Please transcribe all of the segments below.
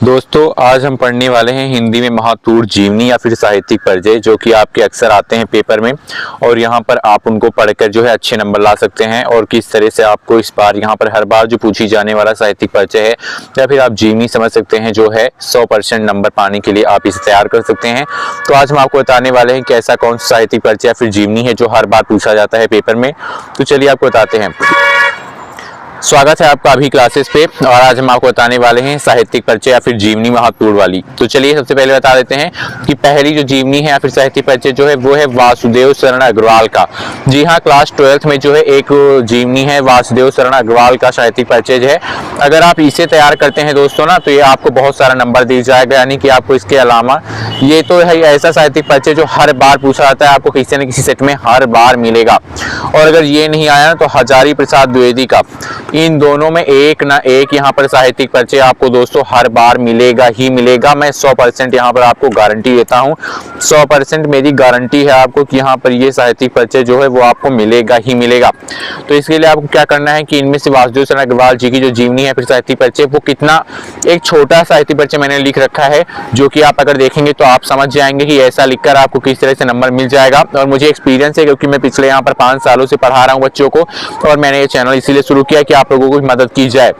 दोस्तों आज हम पढ़ने वाले हैं हिंदी में महातूर जीवनी या फिर साहित्यिक परिचय, जो कि आपके अक्सर आते हैं पेपर में। और यहाँ पर आप उनको पढ़कर जो है अच्छे नंबर ला सकते हैं। और किस तरह से आपको इस बार यहाँ पर हर बार जो पूछी जाने वाला साहित्यिक परिचय है या फिर आप जीवनी समझ सकते हैं, जो है 100% नंबर पाने के लिए आप इसे तैयार कर सकते हैं। तो आज हम आपको बताने वाले हैं कि ऐसा कौन सा साहित्यिक परिचय या फिर जीवनी है जो हर बार पूछा जाता है पेपर में। तो चलिए आपको बताते हैं। स्वागत है आपका अभी क्लासेस पे। और आज हम आपको बताने वाले हैं साहित्यिक परिचय या फिर जीवनी महातूर वाली। तो चलिए सबसे पहले बता देते हैं कि पहली जो जीवनी है या फिर साहित्यिक परिचय जो है वो है वासुदेव शरण अग्रवाल का। जी हाँ, क्लास 12th में जो है एक जीवनी है वासुदेव शरण अग्रवाल का साहित्यिक परिचय है। अगर आप इसे तैयार करते हैं दोस्तों ना, तो ये आपको बहुत सारा नंबर दिया जाएगा। यानी कि आपको इसके अलावा ये तो है ऐसा साहित्यिक परिचय जो हर बार पूछा जाता है, आपको किसी न किसी सेट में हर बार मिलेगा। और अगर ये नहीं आया तो हजारी प्रसाद द्विवेदी का, इन दोनों में एक ना एक यहाँ पर साहित्यिक परिचय आपको दोस्तों हर बार मिलेगा ही मिलेगा। मैं 100% यहाँ पर आपको गारंटी देता हूँ, 100% मेरी गारंटी है आपको कि यहाँ पर ये साहित्यिक परिचय जो है वो आपको मिलेगा ही मिलेगा। तो इसके लिए आपको क्या करना है कि इनमें से वासुदेव शरण अग्रवाल जी की जो जीवनी है फिर साहित्यिक परिचय, वो कितना एक छोटा साहित्यिक परिचय मैंने लिख रखा है, जो कि आप अगर देखेंगे तो आप समझ जाएंगे कि ऐसा लिखकर आपको किस तरह से नंबर मिल जाएगा। और मुझे एक्सपीरियंस है, क्योंकि मैं पिछले यहाँ पर 5 सालों से पढ़ा रहा हूँ बच्चों को, और मैंने ये चैनल इसीलिए शुरू किया कि आप लोगों को मदद की जाए।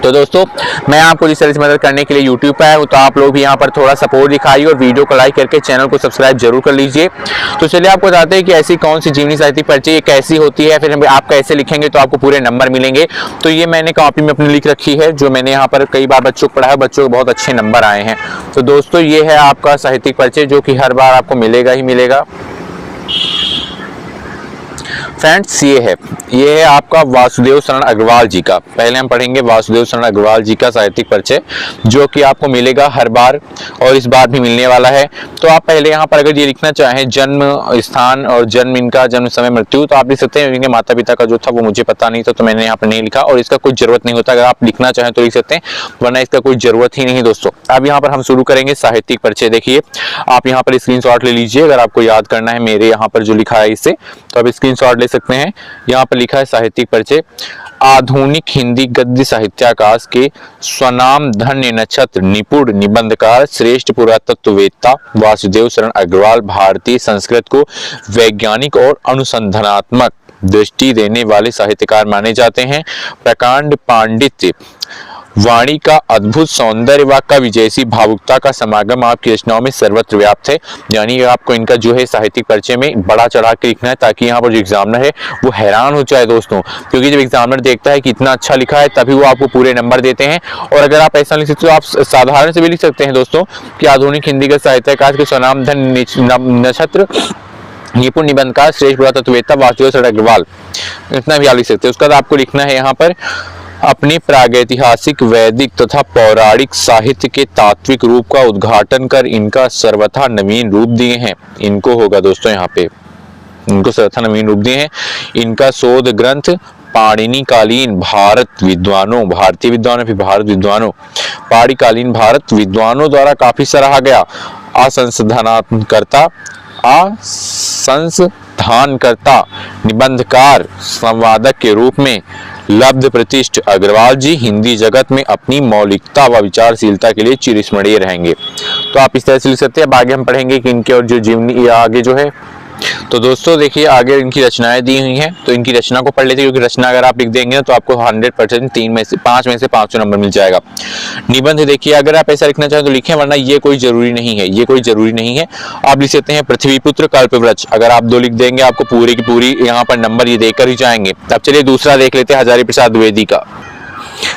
तो दोस्तों मैं आपको इस तरह से मदद करने के लिए YouTube पे आया हूँ, तो आप लोग भी यहाँ पर थोड़ा सपोर्ट दिखाइए और वीडियो को लाइक करके चैनल को सब्सक्राइब जरूर कर लीजिए। तो चलिए आपको बताते हैं कि ऐसी कौन सी जीवनी साहित्यिक परिचय ये कैसी होती है, फिर आप कैसे लिखेंगे तो आपको पूरे नंबर मिलेंगे। तो ये मैंने कॉपी में अपनी लिख रखी है, जो मैंने यहाँ पर कई बार बच्चों को पढ़ा है, बच्चों को बहुत अच्छे नंबर आए हैं। तो दोस्तों ये है आपका साहित्यिक परिचय जो कि हर बार आपको मिलेगा ही मिलेगा। फ्रेंड्स ये है आपका वासुदेव शरण अग्रवाल जी का। पहले हम पढ़ेंगे वासुदेव शरण अग्रवाल जी का साहित्यिक परिचय, जो कि आपको मिलेगा हर बार और इस बार भी मिलने वाला है। तो आप पहले यहाँ पर अगर ये लिखना चाहें जन्म स्थान और जन्म इनका, जन्म समय मृत्यु, तो आप लिख सकते हैं। इनके माता पिता का जो था वो मुझे पता नहीं था, तो मैंने यहाँ पर नहीं लिखा, और इसका कोई जरूरत नहीं होता। अगर आप लिखना चाहें तो लिख सकते हैं, वरना इसका कोई जरूरत ही नहीं दोस्तों। अब यहाँ पर हम शुरू करेंगे साहित्यिक परिचय। देखिए आप यहाँ पर स्क्रीनशॉट ले लीजिए, अगर आपको याद करना है मेरे यहाँ पर जो लिखा है इससे, तो आप स्क्रीनशॉट ले सकते हैं। यहाँ पर लिखा है साहित्यिक परिचय, आधुनिक हिंदी गद्य साहित्याकाश के स्वनाम धन्य नक्षत्र निपुण निबंधकार श्रेष्ठ पुरातत्ववेत्ता वासुदेव शरण अग्रवाल भारतीय संस्कृत को वैज्ञानिक और अनुसंधानात्मक दृष्टि देने वाले साहित्यकार माने जाते हैं। प्रकांड पांडित्य, वाणी का अद्भुत सौंदर्य व कवि जैसी भावुकता का समागम आपकी रचनाओं में सर्वत्र व्याप्त है। यानी आपको इनका जो है साहित्यिक परिचय में बड़ा चढ़ा के लिखना है, ताकि यहाँ पर जो एग्जामिनर है वो हैरान हो जाए दोस्तों। क्योंकि जब एग्जामिनर देखता है कि इतना अच्छा लिखा है, तभी वो आपको पूरे नंबर देते हैं। और अगर आप ऐसा लिख सकते हो, आप साधारण से भी लिख सकते हैं दोस्तों कि आधुनिक हिंदी का साहित्यकार के स्वनाम धन्य नक्षत्र निपुण निबंधकार श्रेष्ठ पुरातत्ववेत्ता वासुदेव शरण अग्रवाल, इतना भी आप लिख सकते हैं। उसके बाद आपको लिखना है यहाँ पर अपने प्रागैतिहासिक वैदिक तथा पौराणिक साहित्य के तात्विक रूप का उद्घाटन कर इनका सर्वथा नवीन रूप दिए हैं। इनको होगा दोस्तों यहाँ पे, इनको सर्वथा नवीन रूप दिए हैं। इनका शोध ग्रंथ पाणिनि कालीन भारत विद्वानों, भारतीय विद्वानों फिर भारत विद्वानों, पाणिकालीन भारत विद्वानों द्वारा काफी सराहा गया। असंधानकर्ता निबंधकार संवादक के रूप में लब्ध प्रतिष्ठ अग्रवाल जी हिंदी जगत में अपनी मौलिकता व विचारशीलता के लिए चिरस्मरणीय रहेंगे। तो आप इस तरह से लिख सकते हैं। अब आगे हम पढ़ेंगे कि इनके और जो जीवनी आगे जो है, तो दोस्तों देखिए आगे इनकी रचनाएं दी हुई हैं, तो इनकी रचना को पढ़ लेते हैं, क्योंकि रचना अगर आप लिख देंगे ना तो आपको 100% 5 में से 5 नंबर मिल जाएगा। निबंध देखिए, अगर आप ऐसा लिखना चाहें तो लिखें, वरना ये कोई जरूरी नहीं है, ये कोई जरूरी नहीं है। आप लिख सकते हैं पृथ्वीपुत्र कल्पवृक्ष, अगर आप 2 लिख देंगे आपको पूरी की पूरी यहाँ पर नंबर ये देकर ही जाएंगे। अब चलिए दूसरा देख लेते हैं हजारी प्रसाद द्विवेदी का।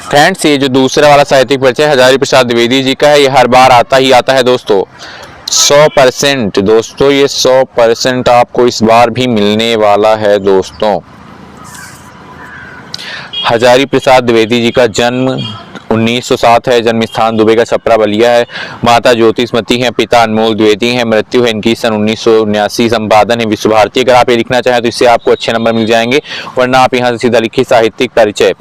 फ्रेंड्स ये जो दूसरा वाला साहित्यिक परिचय हजारी प्रसाद द्विवेदी जी का है, ये हर बार आता ही आता है दोस्तों। 100% दोस्तों, ये 100% आपको इस बार भी मिलने वाला है दोस्तों। हजारी प्रसाद द्विवेदी जी का जन्म 1907 है, जन्म स्थान दुबई का छपरा बलिया है। माता ज्योतिषमती हैं, पिता अनमोल द्विवेदी हैं। मृत्यु है इनकी सन 1979। संपादन है विश्व भारती। अगर आप ये लिखना चाहें तो इससे आपको अच्छे नंबर मिल जाएंगे, वरना आप यहाँ से सीधा लिखिए साहित्यिक परिचय।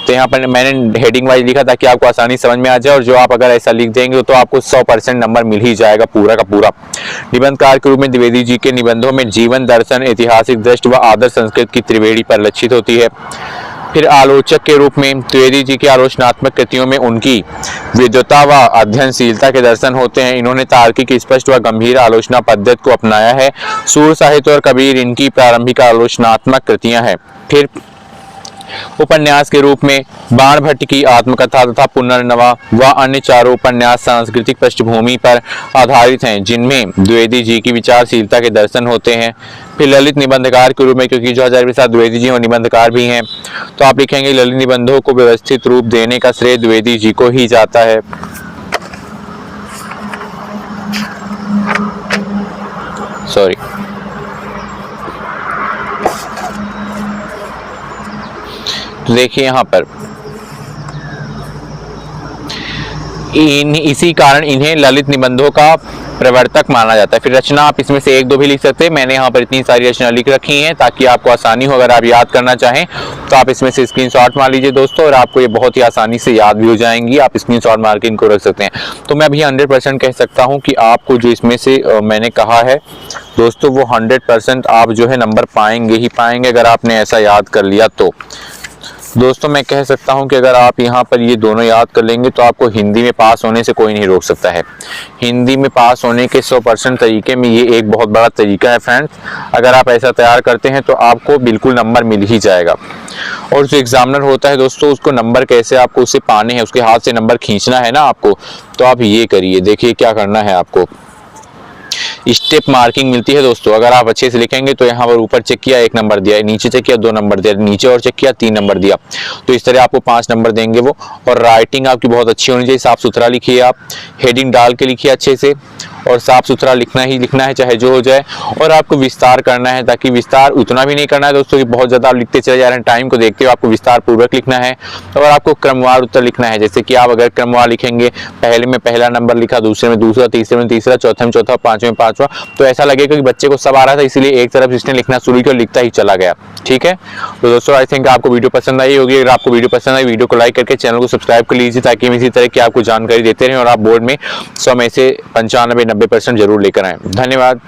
तो यहाँ पर मैंने हेडिंग वाइज लिखा ताकि आपको आसानी समझ में आ जाए, और जो आप अगर ऐसा लिख देंगे तो आपको 100% नंबर मिल ही जाएगा पूरा का पूरा। निबंधकार के रूप में द्विवेदी जी के निबंधों में जीवन दर्शन, ऐतिहासिक दृष्टि व आदर्श संस्कृत की त्रिवेणी परिलक्षित होती है। फिर आलोचक के रूप में द्विवेदी जी की आलोचनात्मक कृतियों में उनकी विद्वता व अध्ययनशीलता के दर्शन होते हैं। इन्होंने तार्किक, स्पष्ट व गंभीर आलोचना पद्धति को अपनाया है। सूर साहित्य और कबीर इनकी प्रारंभिक आलोचनात्मक कृतियां हैं। फिर उपन्यास के रूप में बाण भट्ट की आत्मकथा तथा पुनर्नवा व अन्य चारों उपन्यास सांस्कृतिक पृष्ठभूमि पर आधारित हैं, जिनमें द्विवेदी जी की विचारशीलता के दर्शन होते हैं। फिर ललित निबंधकार के रूप में, क्योंकि जो हजारी प्रसाद द्विवेदी जी वो निबंधकार भी हैं, तो आप लिखेंगे ललित निबंधों को व्यवस्थित रूप देने का श्रेय द्विवेदी जी को ही जाता है। सॉरी, तो देखिए यहाँ पर इसी कारण इन्हें ललित निबंधों का प्रवर्तक माना जाता है। फिर रचना आप इसमें से एक दो भी लिख सकते हैं। मैंने यहाँ पर इतनी सारी रचना लिख रखी हैं ताकि आपको आसानी हो। अगर आप याद करना चाहें तो आप इसमें से स्क्रीनशॉट मार लीजिए दोस्तों, और आपको ये बहुत ही आसानी से याद भी हो जाएंगी। आप स्क्रीनशॉट मार के इनको रख सकते हैं। तो मैं अभी 100% कह सकता हूँ कि आपको जो इसमें से मैंने कहा है दोस्तों, वो 100% आप जो है नंबर पाएंगे ही पाएंगे, अगर आपने ऐसा याद कर लिया तो। दोस्तों मैं कह सकता हूं कि अगर आप यहां पर ये दोनों याद कर लेंगे तो आपको हिंदी में पास होने से कोई नहीं रोक सकता है। हिंदी में पास होने के 100% तरीके में ये एक बहुत बड़ा तरीका है फ्रेंड्स। अगर आप ऐसा तैयार करते हैं तो आपको बिल्कुल नंबर मिल ही जाएगा। और जो एग्जामिनर होता है दोस्तों, उसको नंबर कैसे आपको उसे पाने हैं, उसके हाथ से नंबर खींचना है ना आपको, तो आप ये करिए। देखिए क्या करना है आपको, स्टेप मार्किंग मिलती है दोस्तों। अगर आप अच्छे से लिखेंगे तो यहाँ पर ऊपर चेक किया 1 नंबर दिया, नीचे चेक किया 2 नंबर दिया, नीचे और चेक किया 3 नंबर दिया, तो इस तरह आपको 5 नंबर देंगे वो। और राइटिंग आपकी बहुत अच्छी होनी चाहिए, साफ सुथरा लिखिए आप, हेडिंग डाल के लिखिए अच्छे से, और साफ सुथरा लिखना ही लिखना है चाहे जो हो जाए। और आपको विस्तार करना है, ताकि विस्तार उतना भी नहीं करना है दोस्तों कि बहुत ज़्यादा आप लिखते चले जा रहे हैं, टाइम को देखते हुए आपको विस्तार पूर्वक लिखना है। और आपको क्रमवार उत्तर लिखना है, जैसे कि आप अगर क्रमवार लिखेंगे, पहले में पहला नंबर लिखा, दूसरे में दूसरा, तीसरे में तीसरा, चौथे में चौथा, पांचवें में पांचवा, तो ऐसा लगेगा कि बच्चे को सब आ रहा था, इसलिए एक तरफ इसने लिखना शुरू किया और लिखता ही चला गया। ठीक है, तो दोस्तों आई थिंक आपको वीडियो पसंद आई होगी। अगर आपको वीडियो पसंद आई, वीडियो को लाइक करके चैनल को सब्सक्राइब कर लीजिए, ताकि हम इसी तरह की आपको जानकारी देते रहें और आप बोर्ड में 100 में से 95-90% जरूर लेकर आएं। धन्यवाद।